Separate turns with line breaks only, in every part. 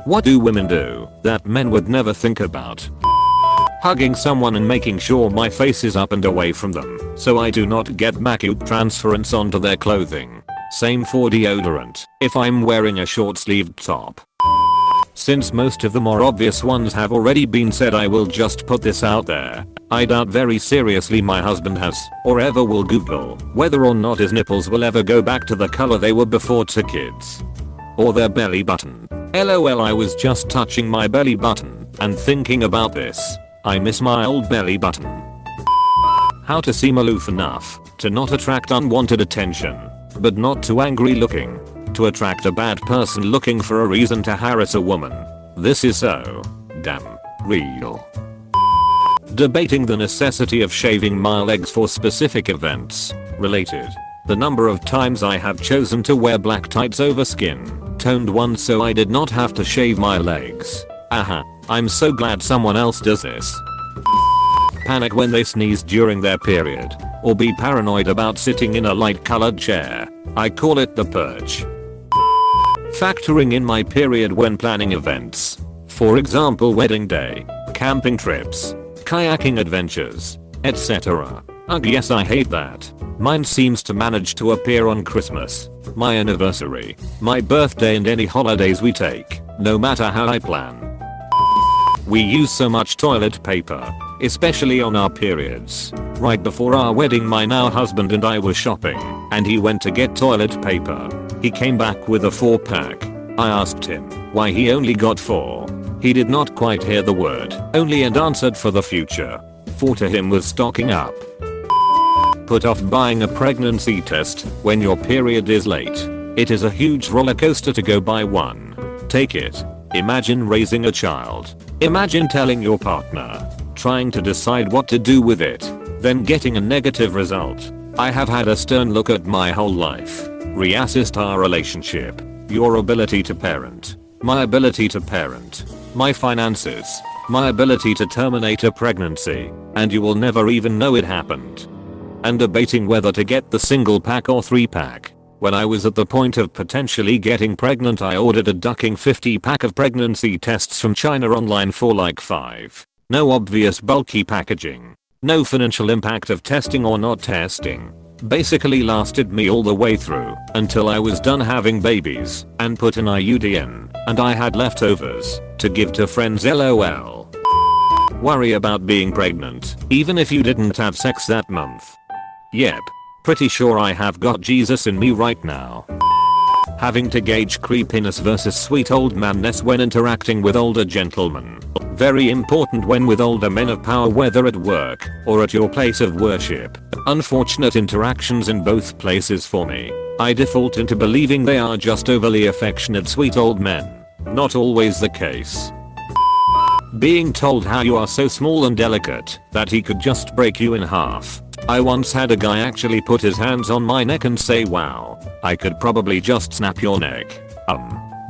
What do women do that men would never think about? Hugging someone and making sure my face is up and away from them so I do not get macute transference onto their clothing. Same for deodorant if I'm wearing a short sleeved top. Since most of the more obvious ones have already been said, I will just put this out there. I doubt very seriously my husband has or ever will Google whether or not his nipples will ever go back to the color they were before to kids. Or their belly button. LOL, I was just touching my belly button and thinking about this. I miss my old belly button. How to seem aloof enough to not attract unwanted attention, but not too angry looking to attract a bad person looking for a reason to harass a woman. This is so damn real. Debating the necessity of shaving my legs for specific events. Related. The number of times I have chosen to wear black tights over skin toned ones so I did not have to shave my legs. Aha, I'm so glad someone else does this. Panic when they sneeze during their period, or be paranoid about sitting in a light colored chair. I call it the purge. Factoring in my period when planning events. For example, wedding day, camping trips, kayaking adventures, etc. Ugh, yes, I hate that. Mine seems to manage to appear on Christmas, my anniversary, my birthday and any holidays we take, no matter how I plan. We use so much toilet paper, especially on our periods. Right before our wedding, my now husband and I were shopping, and he went to get toilet paper. He came back with a 4-pack. I asked him why he only got 4. He did not quite hear the word only and answered for the future. 4 to him was stocking up. Put off buying a pregnancy test when your period is late. It is a huge roller coaster to go buy one. Take it. Imagine raising a child. Imagine telling your partner, trying to decide what to do with it, then getting a negative result. I have had a stern look at my whole life. Reassess our relationship, your ability to parent, my ability to parent, my finances, my ability to terminate a pregnancy, and you will never even know it happened. And debating whether to get the single pack or 3-pack. When I was at the point of potentially getting pregnant, I ordered a ducking 50-pack of pregnancy tests from China online for like 5. No obvious bulky packaging. No financial impact of testing or not testing. Basically lasted me all the way through until I was done having babies and put an IUD in, and I had leftovers to give to friends. LOL. Worry about being pregnant even if you didn't have sex that month. Yep. Pretty sure I have got Jesus in me right now. Having to gauge creepiness versus sweet old manness when interacting with older gentlemen. Very important when with older men of power, whether at work or at your place of worship. Unfortunate interactions in both places for me. I default into believing they are just overly affectionate sweet old men. Not always the case. Being told how you are so small and delicate that he could just break you in half. I once had a guy actually put his hands on my neck and say, wow, I could probably just snap your neck.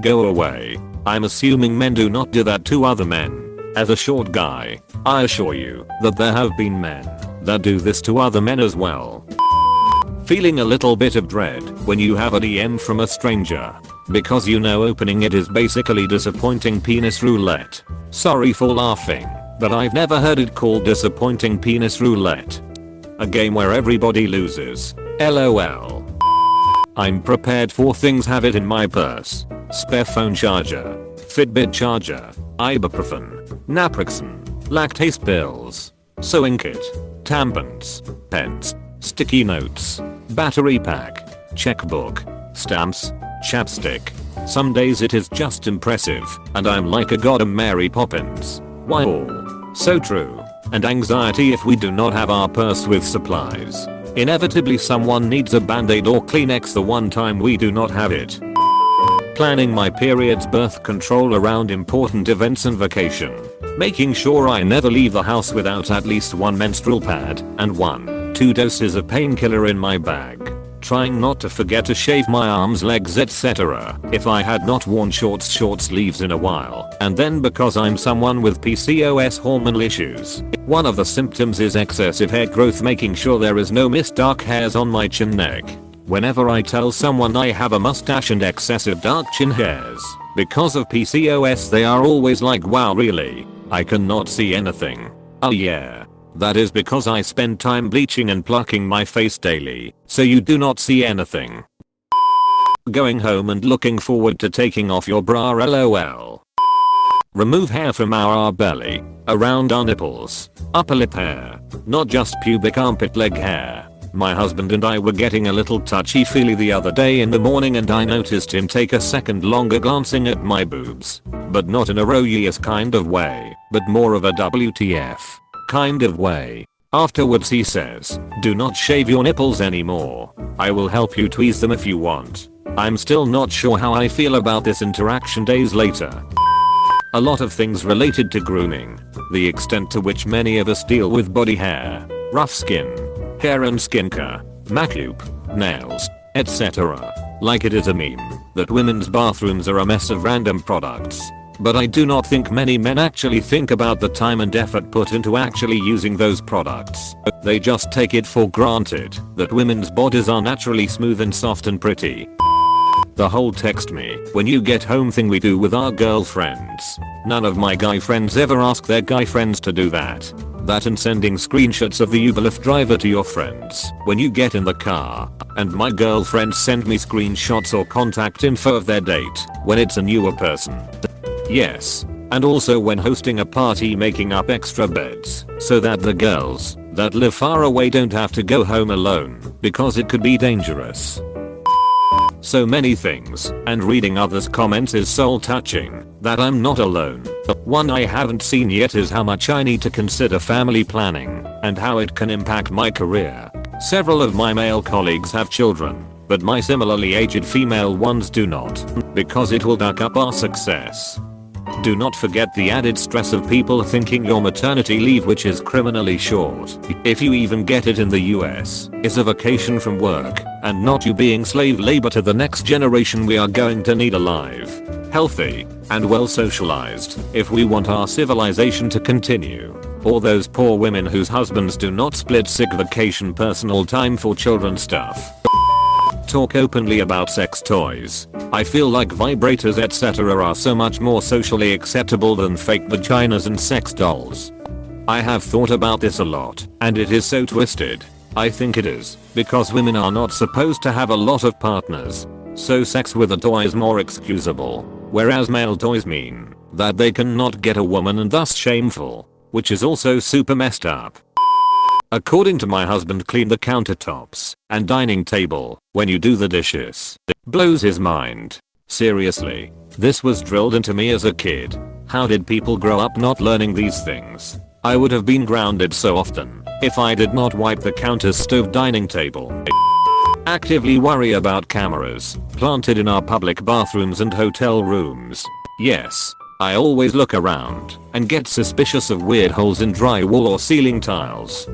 Go away. I'm assuming men do not do that to other men. As a short guy, I assure you that there have been men that do this to other men as well. Feeling a little bit of dread when you have a DM from a stranger because you know opening it is basically disappointing penis roulette. Sorry for laughing, but I've never heard it called disappointing penis roulette. A game where everybody loses. LOL. I'm prepared for things, have it in my purse. Spare phone charger, Fitbit charger, ibuprofen, naproxen, lactase pills, sewing kit, tampons, pens, sticky notes, battery pack, checkbook, stamps, chapstick. Some days it is just impressive and I'm like a god of Mary Poppins. Why all? So true. And anxiety if we do not have our purse with supplies. Inevitably someone needs a band-aid or Kleenex the one time we do not have it. Planning my period's birth control around important events and vacation. Making sure I never leave the house without at least 1 menstrual pad and 1-2 doses of painkiller in my bag. Trying not to forget to shave my arms, legs, etc. if I had not worn short sleeves in a while. And then because I'm someone with PCOS hormonal issues, one of the symptoms is excessive hair growth, making sure there is no missed dark hairs on my chin neck. Whenever I tell someone I have a mustache and excessive dark chin hairs, Because of PCOS they are always like, wow really? I cannot see anything. Oh yeah. That is because I spend time bleaching and plucking my face daily, so you do not see anything. Going home and looking forward to taking off your bra lol. Remove hair from our belly, around our nipples, upper lip hair, not just pubic armpit leg hair. My husband and I were getting a little touchy-feely the other day in the morning and I noticed him take a second longer glancing at my boobs. But not in a "oh yes" kind of way, but more of a WTF kind of way. Afterwards he says, "Do not shave your nipples anymore. I will help you tweeze them if you want." I'm still not sure how I feel about this interaction days later. A lot of things related to grooming. The extent to which many of us deal with body hair, rough skin, hair and skincare, makeup, nails, etc. Like it is a meme that women's bathrooms are a mess of random products. But I do not think many men actually think about the time and effort put into actually using those products. They just take it for granted that women's bodies are naturally smooth and soft and pretty. The whole text me when you get home thing we do with our girlfriends. None of my guy friends ever ask their guy friends to do that. That and sending screenshots of the Uber Lyft driver to your friends when you get in the car. And my girlfriends send me screenshots or contact info of their date when it's a newer person. Yes. And also when hosting a party making up extra beds so that the girls that live far away don't have to go home alone because it could be dangerous. So many things, and reading others' comments is soul touching that I'm not alone. One I haven't seen yet is how much I need to consider family planning and how it can impact my career. Several of my male colleagues have children, but my similarly aged female ones do not, because it will duck up our success. Do not forget the added stress of people thinking your maternity leave, which is criminally short, if you even get it in the US, is a vacation from work and not you being slave labor to the next generation we are going to need alive, healthy, and well socialized if we want our civilization to continue. Or those poor women whose husbands do not split sick vacation personal time for children stuff. Talk openly about sex toys. I feel like vibrators etc. are so much more socially acceptable than fake vaginas and sex dolls. I have thought about this a lot, and it is so twisted. I think it is because women are not supposed to have a lot of partners, so sex with a toy is more excusable, whereas male toys mean that they cannot get a woman and thus shameful, which is also super messed up. According to my husband, clean the countertops and dining table when you do the dishes. Blows his mind. Seriously, this was drilled into me as a kid. How did people grow up not learning these things? I would have been grounded so often if I did not wipe the counter stove dining table. Actively worry about cameras planted in our public bathrooms and hotel rooms. Yes, I always look around and get suspicious of weird holes in drywall or ceiling tiles.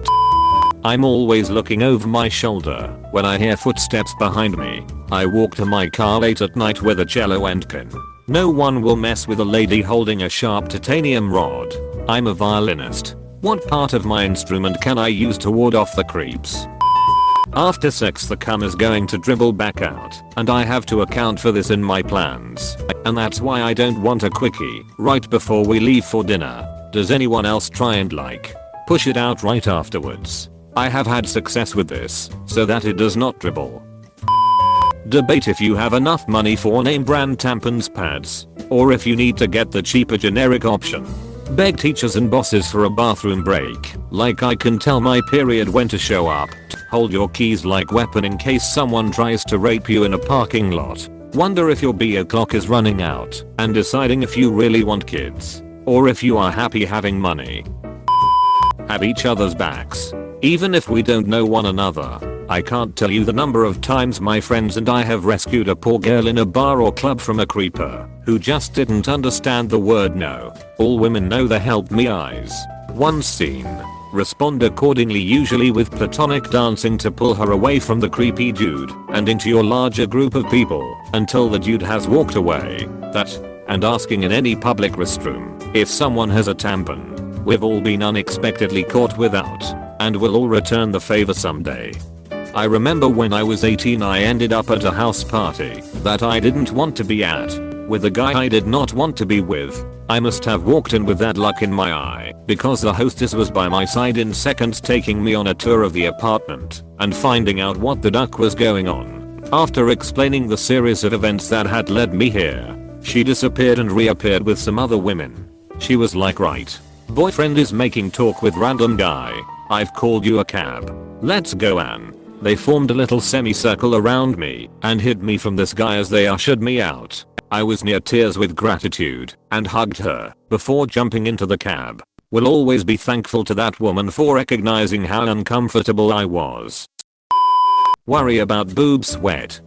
I'm always looking over my shoulder when I hear footsteps behind me. I walk to my car late at night with a cello and pin. No one will mess with a lady holding a sharp titanium rod. I'm a violinist. What part of my instrument can I use to ward off the creeps? After sex the cum is going to dribble back out, and I have to account for this in my plans. And that's why I don't want a quickie right before we leave for dinner. Does anyone else try and push it out right afterwards? I have had success with this, so that it does not dribble. Debate if you have enough money for name brand tampons pads, or if you need to get the cheaper generic option. Beg teachers and bosses for a bathroom break, like I can tell my period when to show up. Hold your keys like weapon in case someone tries to rape you in a parking lot. Wonder if your BO clock is running out, and deciding if you really want kids, or if you are happy having money. Have each other's backs, even if we don't know one another. I can't tell you the number of times my friends and I have rescued a poor girl in a bar or club from a creeper who just didn't understand the word no. All women know the help me eyes. Once seen, respond accordingly, usually with platonic dancing to pull her away from the creepy dude and into your larger group of people until the dude has walked away. And asking in any public restroom if someone has a tampon. We've all been unexpectedly caught without, and we'll all return the favor someday. I remember when I was 18 I ended up at a house party that I didn't want to be at. with a guy I did not want to be with. I must have walked in with that luck in my eye, because the hostess was by my side in seconds, taking me on a tour of the apartment and finding out what the duck was going on. After explaining the series of events that had led me here, she disappeared and reappeared with some other women. She was like, right, boyfriend is making talk with random guy. I've called you a cab. Let's go, Anne. They formed a little semicircle around me and hid me from this guy as they ushered me out. I was near tears with gratitude and hugged her before jumping into the cab. Will always be thankful to that woman for recognizing how uncomfortable I was. Worry about boob sweat.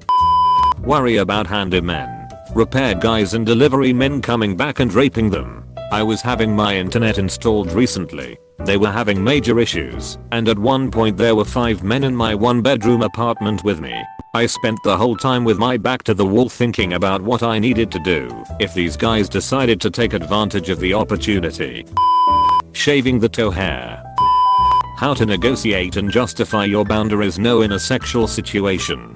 Worry about handymen, repair guys and delivery men coming back and raping them. I was having my internet installed recently. They were having major issues, and at one point there were 5 men in my 1-bedroom apartment with me. I spent the whole time with my back to the wall thinking about what I needed to do if these guys decided to take advantage of the opportunity. Shaving the toe hair. How to negotiate and justify your boundaries no in a sexual situation.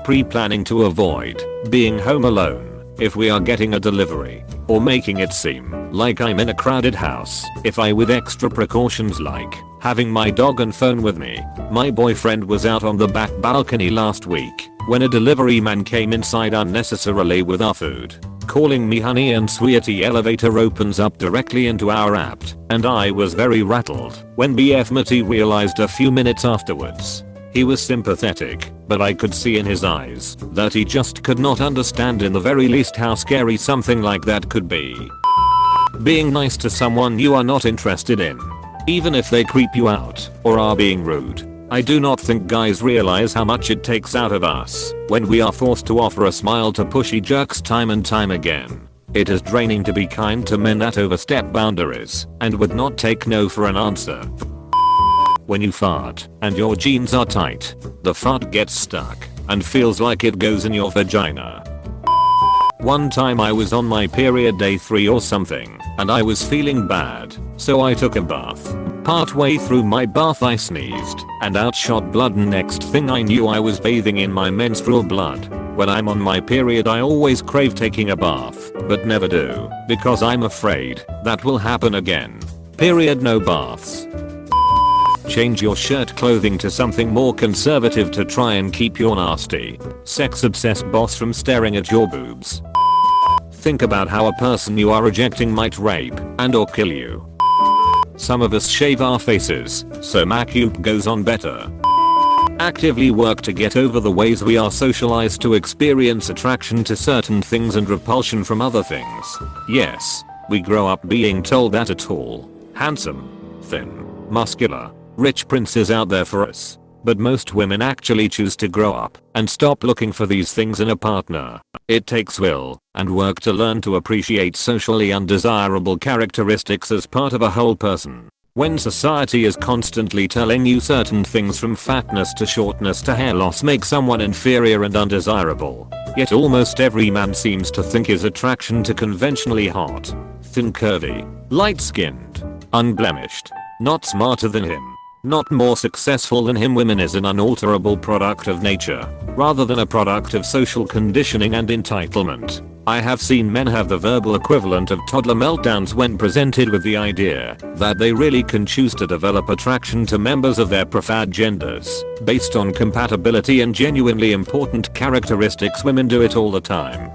Pre-planning to avoid being home alone if we are getting a delivery, or making it seem like I'm in a crowded house if I with extra precautions like having my dog and phone with me. My boyfriend was out on the back balcony last week when a delivery man came inside unnecessarily with our food, calling me honey and sweetie. Elevator opens up directly into our apt, and I was very rattled when BF Matty realized a few minutes afterwards. He was sympathetic, but I could see in his eyes that he just could not understand in the very least how scary something like that could be. Being nice to someone you are not interested in, even if they creep you out or are being rude. I do not think guys realize how much it takes out of us when we are forced to offer a smile to pushy jerks time and time again. It is draining to be kind to men that overstep boundaries and would not take no for an answer. When you fart and your jeans are tight, the fart gets stuck and feels like it goes in your vagina. One time I was on my period day 3 or something and I was feeling bad, so I took a bath. Partway through my bath I sneezed and out shot blood, and next thing I knew I was bathing in my menstrual blood. When I'm on my period I always crave taking a bath, but never do because I'm afraid that will happen again. Period, no baths. Change your shirt clothing to something more conservative to try and keep your nasty, sex-obsessed boss from staring at your boobs. Think about how a person you are rejecting might rape and or kill you. Some of us shave our faces, so makeup goes on better. Actively work to get over the ways we are socialized to experience attraction to certain things and repulsion from other things. Yes, we grow up being told that a tall, handsome, thin, muscular, rich prince is out there for us. But most women actually choose to grow up and stop looking for these things in a partner. It takes will and work to learn to appreciate socially undesirable characteristics as part of a whole person. When society is constantly telling you certain things from fatness to shortness to hair loss make someone inferior and undesirable, yet almost every man seems to think his attraction to conventionally hot, thin, curvy, light-skinned, unblemished, not smarter than him, not more successful than him, women is an unalterable product of nature, rather than a product of social conditioning and entitlement. I have seen men have the verbal equivalent of toddler meltdowns when presented with the idea that they really can choose to develop attraction to members of their preferred genders based on compatibility and genuinely important characteristics. Women do it all the time.